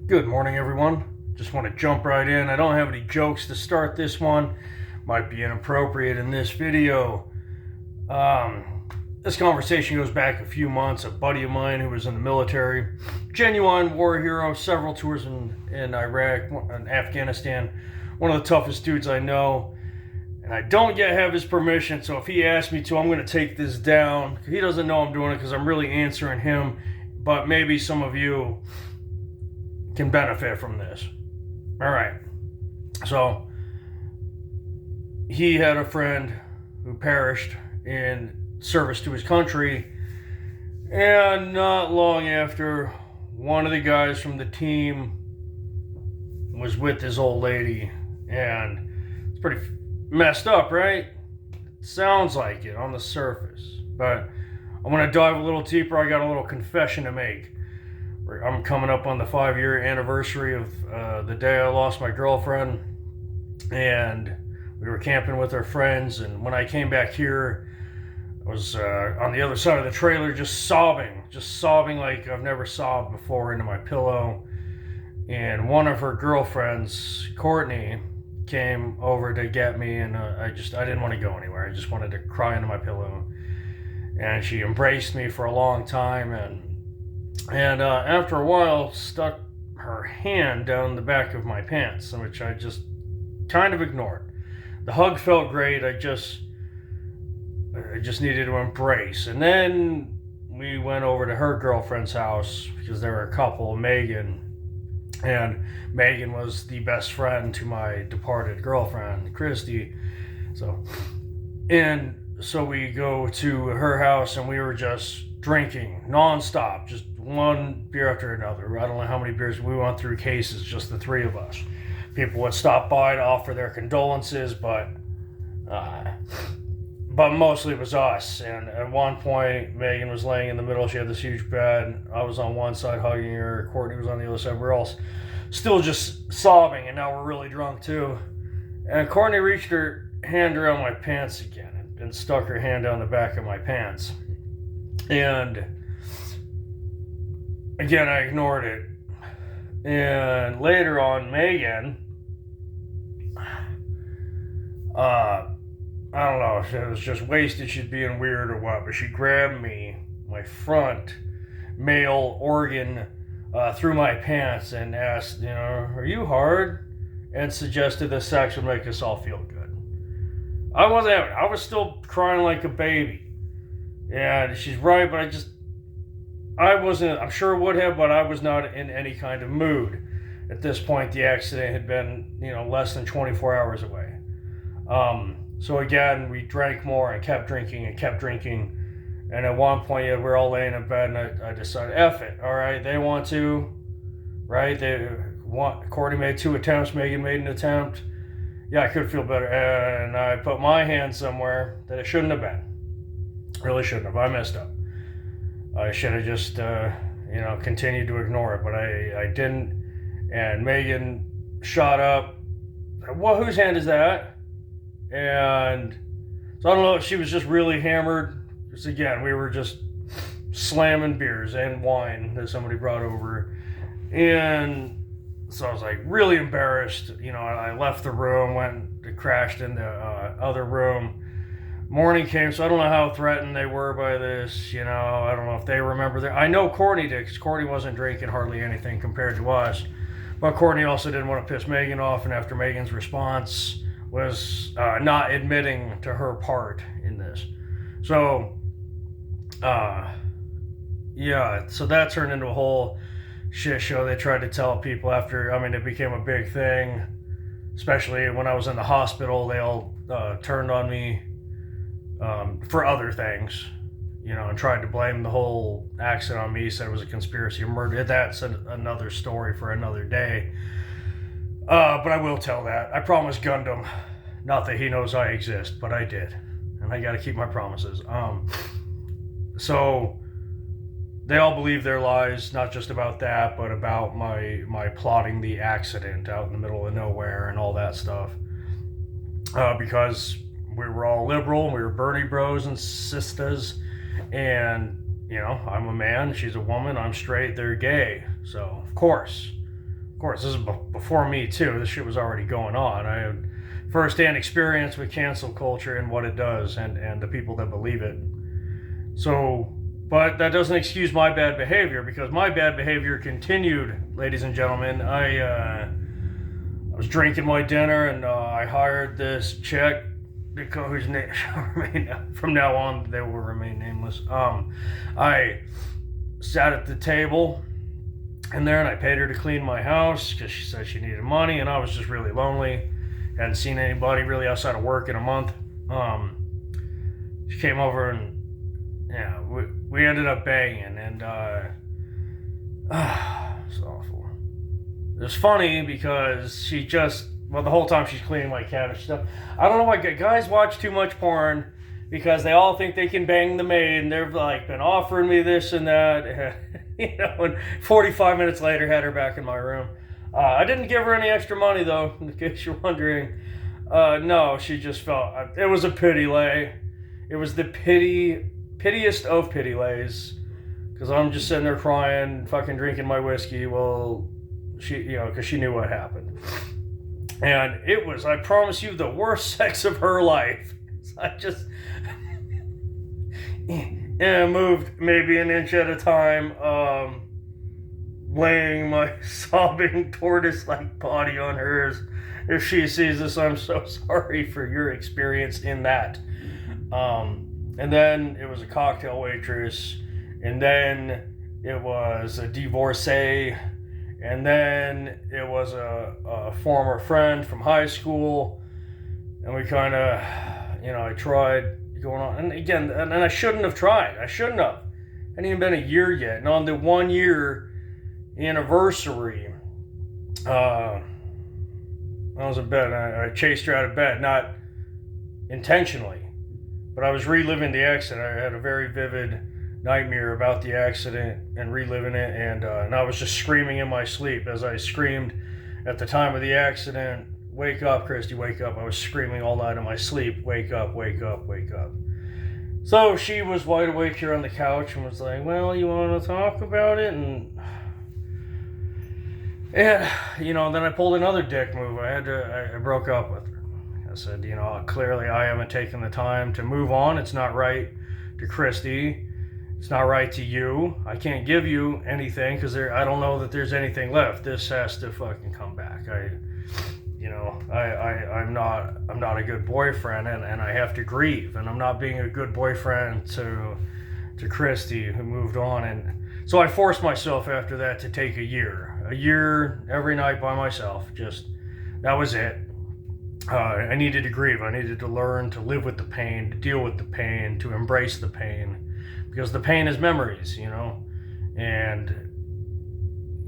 Good morning, everyone. Just want to jump right in. I don't have any jokes to start this one. Might be inappropriate in this video. This conversation goes back a few months. A buddy of mine who was in the military, genuine war hero, several tours in Iraq and Afghanistan, one of the toughest dudes I know. And I don't yet have his permission, so if he asks me to, I'm going to take this down. He doesn't know I'm doing it because I'm really answering him, but maybe some of you can benefit from this. All right. So he had a friend who perished in service to his country, and not long after, one of the guys from the team was with this old lady, and it's pretty messed up, right? Sounds like it on the surface, but I'm going to dive a little deeper. I got a little confession to make. I'm coming up on the 5-year anniversary of the day I lost my girlfriend, and we were camping with our friends, and when I came back here, I was on the other side of the trailer just sobbing like I've never sobbed before into my pillow. And one of her girlfriends, Courtney, came over to get me, and I didn't want to go anywhere. I just wanted to cry into my pillow, and she embraced me for a long time, and after a while stuck her hand down the back of my pants, which I just kind of ignored. The hug felt great. I just needed to embrace. And then we went over to her girlfriend's house because they were a couple, Megan. And Megan was the best friend to my departed girlfriend, Christy. So we go to her house, and we were just drinking nonstop, just one beer after another. I don't know how many beers we went through, cases, just the three of us. People would stop by to offer their condolences, but mostly it was us. And at one point, Megan was laying in the middle. She had this huge bed. I was on one side hugging her. Courtney was on the other side. We're all still just sobbing, and now we're really drunk too. And Courtney reached her hand around my pants again and stuck her hand down the back of my pants. And again, I ignored it. And later on, Megan, I don't know if it was just wasted, she's being weird or what, but she grabbed me, my front male organ, through my pants and asked, are you hard? And suggested that sex would make us all feel good. I wasn't having it. I was still crying like a baby. And she's right, but I'm sure it would have, but I was not in any kind of mood. At this point, the accident had been, less than 24 hours away. So again, we drank more and kept drinking. And at one point, we were all laying in bed, and I decided, F it, all right? They want to, right? Courtney made 2 attempts, Megan made an attempt. Yeah, I could feel better. And I put my hand somewhere that it shouldn't have been. Really shouldn't have. I messed up. I should have just, continued to ignore it, but I didn't. And Megan shot up. Well, whose hand is that? And so I don't know if she was just really hammered. Because again, we were just slamming beers and wine that somebody brought over. And so I was like really embarrassed. I left the room, crashed in the other room. Morning came, so I don't know how threatened they were by this. I don't know if they remember that. I know Courtney did, because Courtney wasn't drinking hardly anything compared to us. But Courtney also didn't want to piss Megan off, and after Megan's response was not admitting to her part in this. So, so that turned into a whole shit show. They tried to tell people it became a big thing, especially when I was in the hospital. They all turned on me for other things, and tried to blame the whole accident on me, said it was a conspiracy of murder. That's another story for another day. But I will tell that. I promised Gundam, not that he knows I exist, but I did. And I got to keep my promises. So they all believe their lies, not just about that, but about my plotting the accident out in the middle of nowhere and all that stuff. Because we were all liberal, and we were Bernie bros and sisters, and I'm a man, she's a woman, I'm straight, they're gay, so of course of course, this is before me too. This shit was already going on. I had firsthand experience with cancel culture and what it does, and the people that believe it. So, but that doesn't excuse my bad behavior, because my bad behavior continued, ladies and gentlemen. I was drinking my dinner, and I hired this chick whose name from now on they will remain nameless. I sat at the table in there, and I paid her to clean my house because she said she needed money, and I was just really lonely. Hadn't seen anybody really outside of work in a month. She came over, and yeah, we ended up banging, and it's awful. It was funny because she just, well, the whole time she's cleaning my cabinet stuff. I don't know why guys watch too much porn, because they all think they can bang the maid, and they've like been offering me this and that, and 45 minutes later had her back in my room. I didn't give her any extra money though, in case you're wondering. No, she just felt, it was a pity lay. It was the pitiest of pity lays, because I'm just sitting there crying, fucking drinking my whiskey. Well, she, because she knew what happened. And it was, I promise you, the worst sex of her life. I just moved maybe an inch at a time, laying my sobbing tortoise-like body on hers. If she sees this, I'm so sorry for your experience in that. And then it was a cocktail waitress, and then it was a divorcee, and then it was a former friend from high school, and we kind of, I tried going on, and again, and I shouldn't have tried. I shouldn't have. It hadn't even been a year yet, and on the 1 year anniversary, I was in bed, and I chased her out of bed, not intentionally, but I was reliving the accident. I had a very vivid nightmare about the accident and reliving it, and I was just screaming in my sleep as I screamed at the time of the accident, "Wake up, Christy, wake up." I was screaming all night in my sleep, "Wake up, wake up, wake up." So she was wide awake here on the couch and was like, "Well, you want to talk about it?" And then I pulled another dick move. I broke up with her. I said, clearly I haven't taken the time to move on. It's not right to Christy. It's not right to you. I can't give you anything because I don't know that there's anything left. This has to fucking come back. I'm not a good boyfriend, and I have to grieve, and I'm not being a good boyfriend to Christy, who moved on. And so I forced myself after that to take a year every night by myself. That was it. I needed to grieve. I needed to learn to live with the pain, to deal with the pain, to embrace the pain, because the pain is memories, and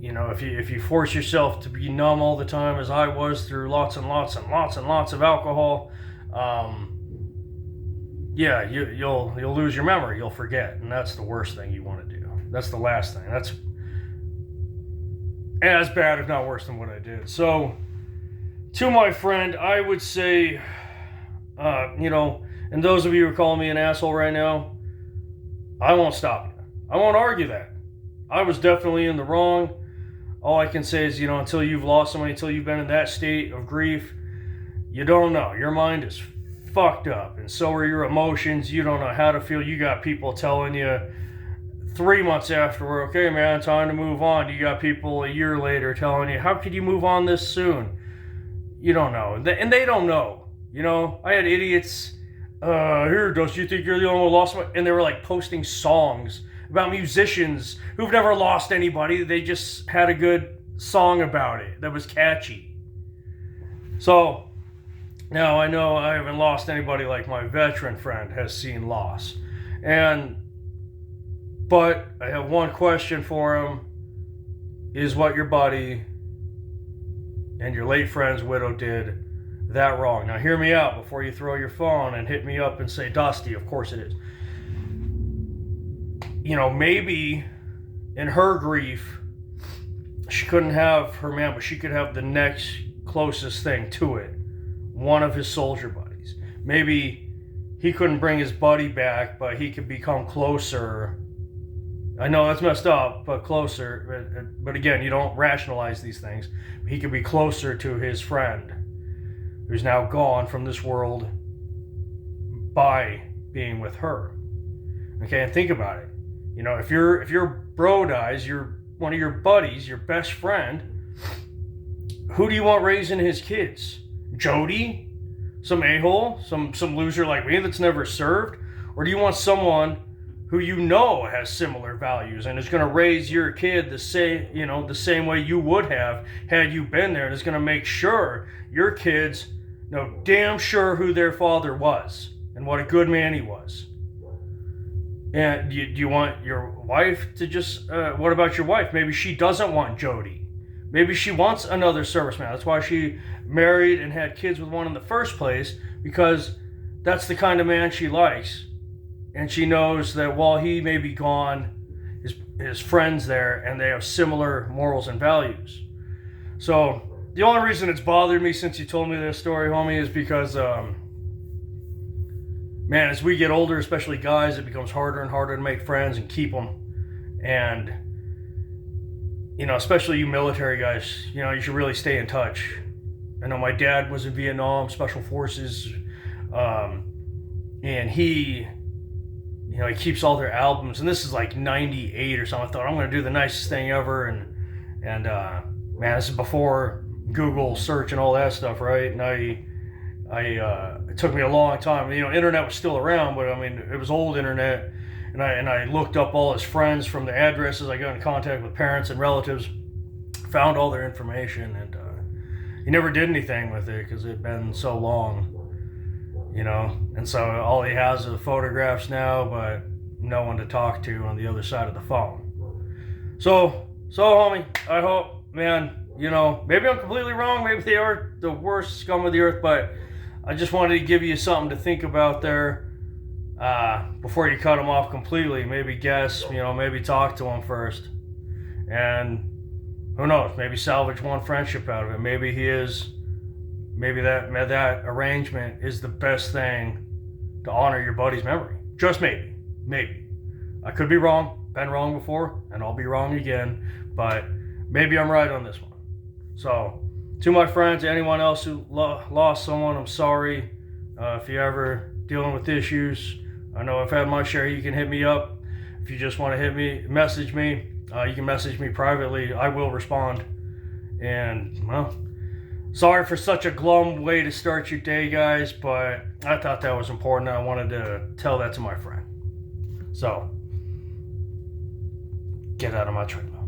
if you force yourself to be numb all the time, as I was, through lots and lots and lots and lots of alcohol, you'll lose your memory. You'll forget, and that's the worst thing you want to do. That's the last thing. That's as bad, if not worse, than what I did. So, to my friend, I would say, and those of you who are calling me an asshole right now, I won't stop you. I won't argue that. I was definitely in the wrong. All I can say is, until you've lost somebody, until you've been in that state of grief, you don't know. Your mind is fucked up, and so are your emotions. You don't know how to feel. You got people telling you 3 months after, okay, man, time to move on. You got people a year later telling you, how could you move on this soon? You don't know. And they don't know. I had idiots, here, don't you think you're the only one who lost my... And they were like posting songs about musicians who've never lost anybody. They just had a good song about it that was catchy. So, now I know I haven't lost anybody like my veteran friend has seen loss. But I have one question for him. Is what your buddy and your late friend's widow did that wrong? Now hear me out before you throw your phone and hit me up and say, Dusty, of course it is. Maybe in her grief, she couldn't have her man, but she could have the next closest thing to it. One of his soldier buddies. Maybe he couldn't bring his buddy back, but he could become closer I know that's messed up, but closer. But again, you don't rationalize these things. He could be closer to his friend who's now gone from this world by being with her. Okay, and think about it. You know, if your bro dies, one of your buddies, your best friend, who do you want raising his kids? Jody? Some a-hole? Some loser like me that's never served? Or do you want someone who you know has similar values and is going to raise your kid the same way you would have had you been there, and is going to make sure your kids know damn sure who their father was and what a good man he was? And do you want your wife to just, what about your wife? Maybe she doesn't want Jody. Maybe she wants another serviceman. That's why she married and had kids with one in the first place, because that's the kind of man she likes. And she knows that while he may be gone, his friend's there and they have similar morals and values. So the only reason it's bothered me since you told me this story, homie, is because, man, as we get older, especially guys, it becomes harder and harder to make friends and keep them. And, you know, especially you military guys, you know, you should really stay in touch. I know my dad was in Vietnam, Special Forces, and he keeps all their albums, and this is like 98 or something. I thought, I'm going to do the nicest thing ever, and man, this is before Google search and all that stuff, right? And it took me a long time. You know, internet was still around, but I mean, it was old internet, and I looked up all his friends from the addresses. I got in contact with parents and relatives, found all their information, and he never did anything with it because it had been so long. You know, and so all he has are the photographs now, but no one to talk to on the other side of the phone. So homie, I hope, man, you know, maybe I'm completely wrong. Maybe they are the worst scum of the earth, but I just wanted to give you something to think about there before you cut them off completely. Maybe guess, you know, maybe talk to them first. And who knows, maybe salvage one friendship out of it. Maybe that arrangement is the best thing to honor your buddy's memory. Just maybe. I could be wrong, been wrong before, and I'll be wrong again, but maybe I'm right on this one. So, to my friends, anyone else who lost someone, I'm sorry. If you're ever dealing with issues, I know I've had my share. You can hit me up. If you just want to message me, you can message me privately. I will respond. And, well, sorry for such a glum way to start your day, guys, but I thought that was important. I wanted to tell that to my friend. So, get out of my treadmill.